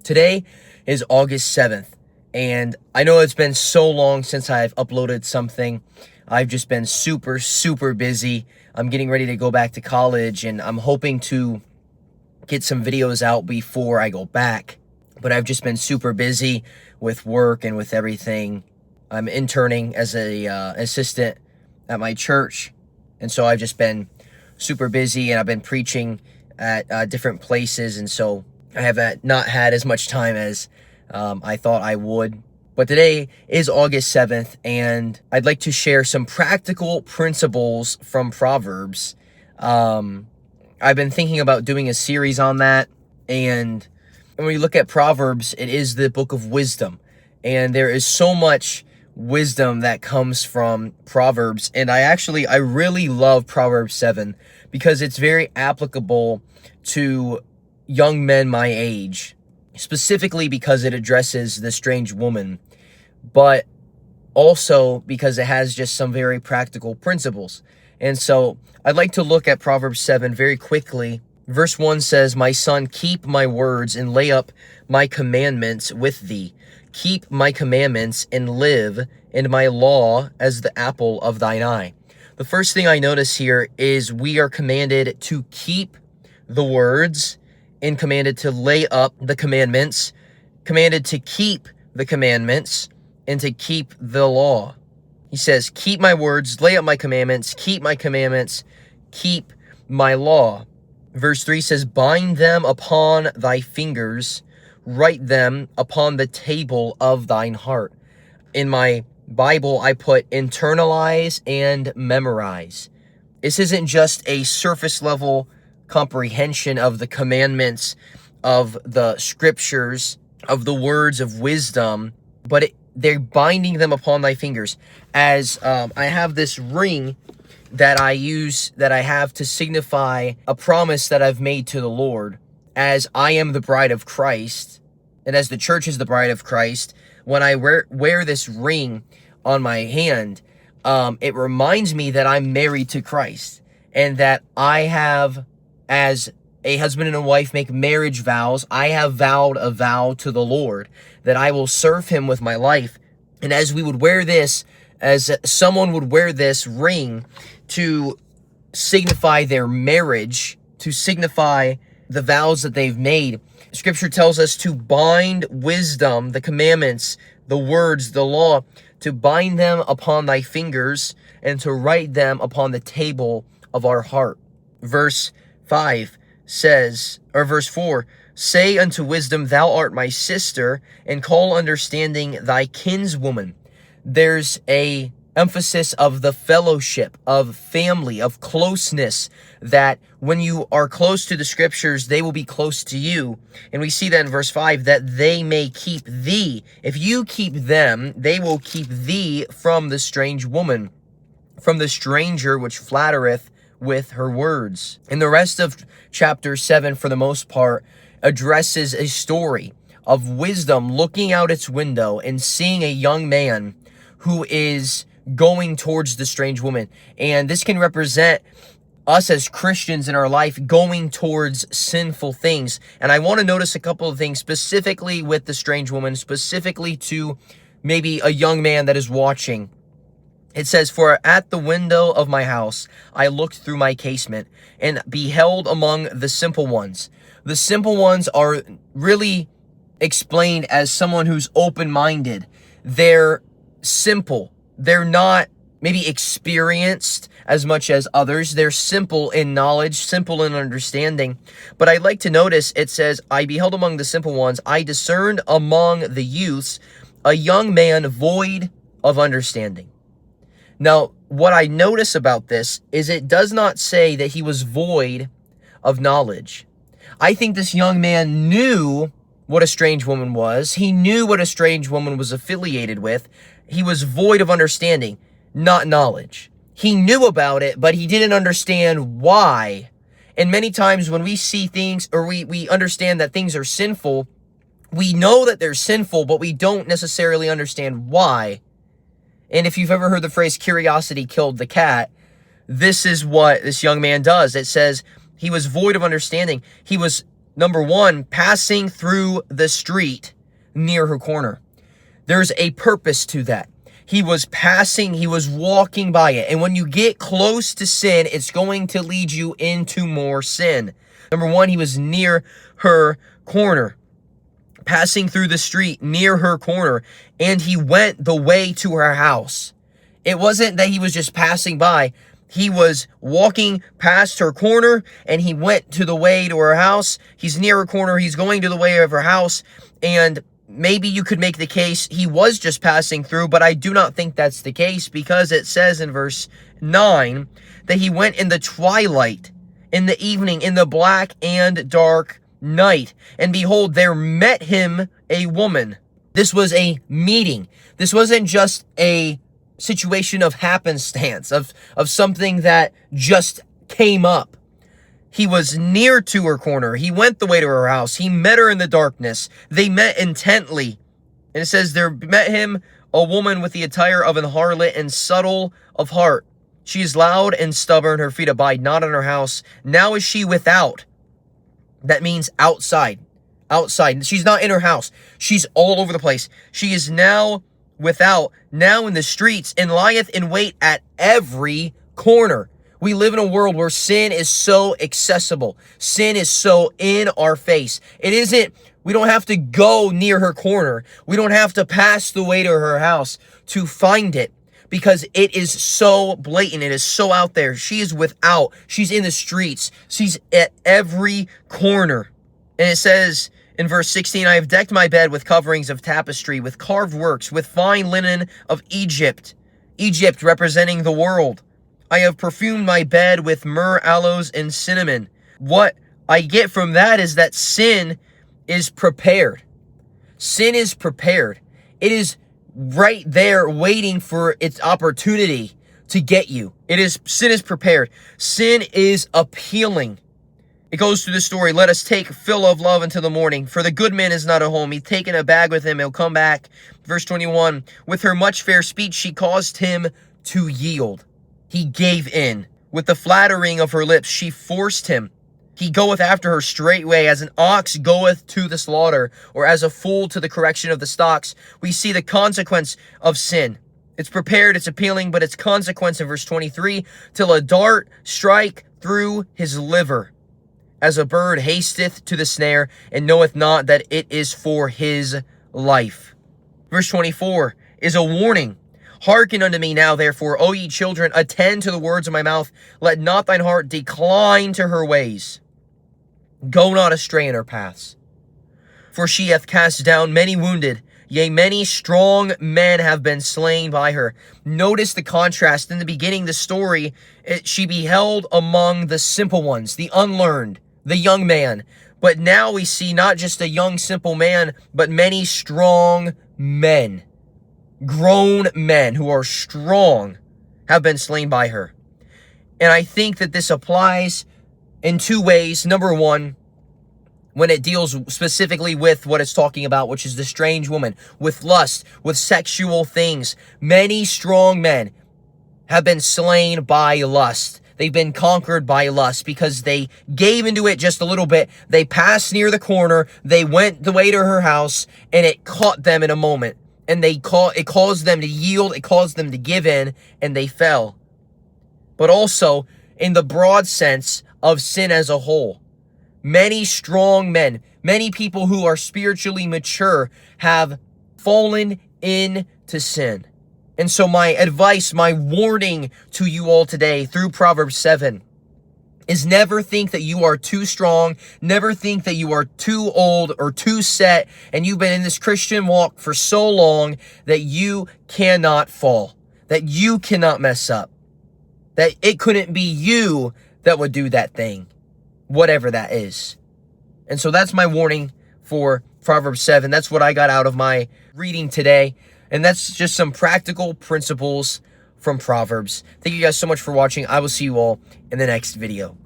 Today is August 7th, and I know it's been so long since I've uploaded something. I've just been super busy. I'm getting ready to go back to college, and I'm hoping to get some videos out before I go back. But I've just been super busy with work and with everything. I'm interning as a assistant at my church, and so I've just been super busy, and I've been preaching at different places, and so I have not had as much time as I thought I would. But today is August 7th, and I'd like to share some practical principles from Proverbs. I've been thinking about doing a series on that, and when we look at Proverbs, it is the book of wisdom, and there is so much wisdom that comes from Proverbs, and I really love Proverbs 7 because it's very applicable to young men my age, specifically because it addresses the strange woman, but also because it has just some very practical principles. And so I'd like to look at Proverbs 7 very quickly. Verse 1 says, "My son, keep my words and lay up my commandments with thee. Keep my commandments and live, and my law as the apple of thine eye." The first thing I notice here is we are commanded to keep the words and commanded to lay up the commandments, commanded to keep the commandments, and to keep the law. He says, keep my words, lay up my commandments, keep my commandments, keep my law. Verse 3 says, bind them upon thy fingers, write them upon the table of thine heart. In my Bible, I put internalize and memorize. This isn't just a surface level comprehension of the commandments, of the scriptures, of the words of wisdom, but they're binding them upon thy fingers. As I have this ring that I use, that I have to signify a promise that I've made to the Lord, as I am the bride of Christ, and as the church is the bride of Christ. When I wear this ring on my hand, it reminds me that I'm married to Christ, and that I have, as a husband and a wife make marriage vows, I have vowed a vow to the Lord that I will serve him with my life. And as we would wear this, as someone would wear this ring to signify their marriage, to signify the vows that they've made, Scripture tells us to bind wisdom, the commandments, the words, the law, to bind them upon thy fingers and to write them upon the table of our heart. Verse 5 says, or verse 4, say unto wisdom, thou art my sister, and call understanding thy kinswoman. There's a emphasis of the fellowship, of family, of closeness, that when you are close to the scriptures, they will be close to you. And we see that in verse 5, that they may keep thee. If you keep them, they will keep thee from the strange woman, from the stranger which flattereth with her words. And the rest of chapter 7, for the most part, addresses a story of wisdom looking out its window and seeing a young man who is going towards the strange woman. And this can represent us as Christians in our life going towards sinful things. And I want to notice a couple of things specifically with the strange woman, specifically to maybe a young man that is watching. It says, for at the window of my house I looked through my casement, and beheld among the simple ones. The simple ones are really explained as someone who's open-minded. They're simple. They're not maybe experienced as much as others. They're simple in knowledge, simple in understanding. But I'd like to notice it says, I beheld among the simple ones, I discerned among the youths a young man void of understanding. Now, what I notice about this is it does not say that he was void of knowledge. I think this young man knew what a strange woman was. He knew what a strange woman was affiliated with. He was void of understanding, not knowledge. He knew about it, but he didn't understand why. And many times when we see things, or we understand that things are sinful, we know that they're sinful, but we don't necessarily understand why. And if you've ever heard the phrase, curiosity killed the cat, this is what this young man does. It says he was void of understanding. He was Number one, passing through the street near her corner. There's a purpose to that. He was passing, he was walking by it. And when you get close to sin, it's going to lead you into more sin. Number one, he was near her corner, passing through the street near her corner, and he went the way to her house. It wasn't that he was just passing by. He was walking past her corner, and he went to the way to her house. He's near her corner. He's going to the way of her house, and maybe you could make the case he was just passing through, but I do not think that's the case, because it says in verse 9 that he went in the twilight, in the evening, in the black and dark night. And behold, there met him a woman. This was a meeting. This wasn't just a situation of happenstance, of something that just came up. He was near to her corner. He went the way to her house. He met her in the darkness. They met intently. And it says, there met him a woman with the attire of an harlot and subtle of heart. She is loud and stubborn. Her feet abide not in her house. Now is she without. That means outside. Outside. She's not in her house. She's all over the place. She is now without, now in the streets, and lieth in wait at every corner. We live in a world where sin is so accessible. Sin is so in our face. We don't have to go near her corner. We don't have to pass the way to her house to find it, because it is so blatant. It is so out there. She is without. She's in the streets. She's at every corner. And it says in verse 16, I have decked my bed with coverings of tapestry, with carved works, with fine linen of Egypt. Egypt representing the world. I have perfumed my bed with myrrh, aloes, and cinnamon. What I get from that is that sin is prepared. Sin is prepared. It is right there waiting for its opportunity to get you. Sin is prepared. Sin is appealing. It goes through the story. Let us take fill of love until the morning. For the good man is not at home. He's taken a bag with him. He'll come back. Verse 21. With her much fair speech, she caused him to yield. He gave in. With the flattering of her lips, she forced him. He goeth after her straightway, as an ox goeth to the slaughter, or as a fool to the correction of the stocks. We see the consequence of sin. It's prepared, it's appealing, but its consequence in verse 23, till a dart strike through his liver, as a bird hasteth to the snare, and knoweth not that it is for his life. Verse 24 is a warning. Hearken unto me now, therefore, O ye children, attend to the words of my mouth. Let not thine heart decline to her ways. Go not astray in her paths. For she hath cast down many wounded, yea, many strong men have been slain by her. Notice the contrast. In the beginning of the story, she beheld among the simple ones, the unlearned, the young man. But now we see not just a young, simple man, but many strong men. Grown men who are strong have been slain by her. And I think that this applies in two ways. Number one, when it deals specifically with what it's talking about, which is the strange woman, with lust, with sexual things. Many strong men have been slain by lust. They've been conquered by lust because they gave into it just a little bit. They passed near the corner. They went the way to her house, and it caught them in a moment. And it caused them to yield. It caused them to give in, and they fell. But also, in the broad sense of sin as a whole, many strong men, many people who are spiritually mature have fallen into sin. And so my advice, my warning to you all today through Proverbs 7 is never think that you are too strong, never think that you are too old or too set, and you've been in this Christian walk for so long that you cannot fall, that you cannot mess up, that it couldn't be you that would do that thing, whatever that is. And so that's my warning for Proverbs 7. That's what I got out of my reading today. And that's just some practical principles from Proverbs. Thank you guys so much for watching. I will see you all in the next video.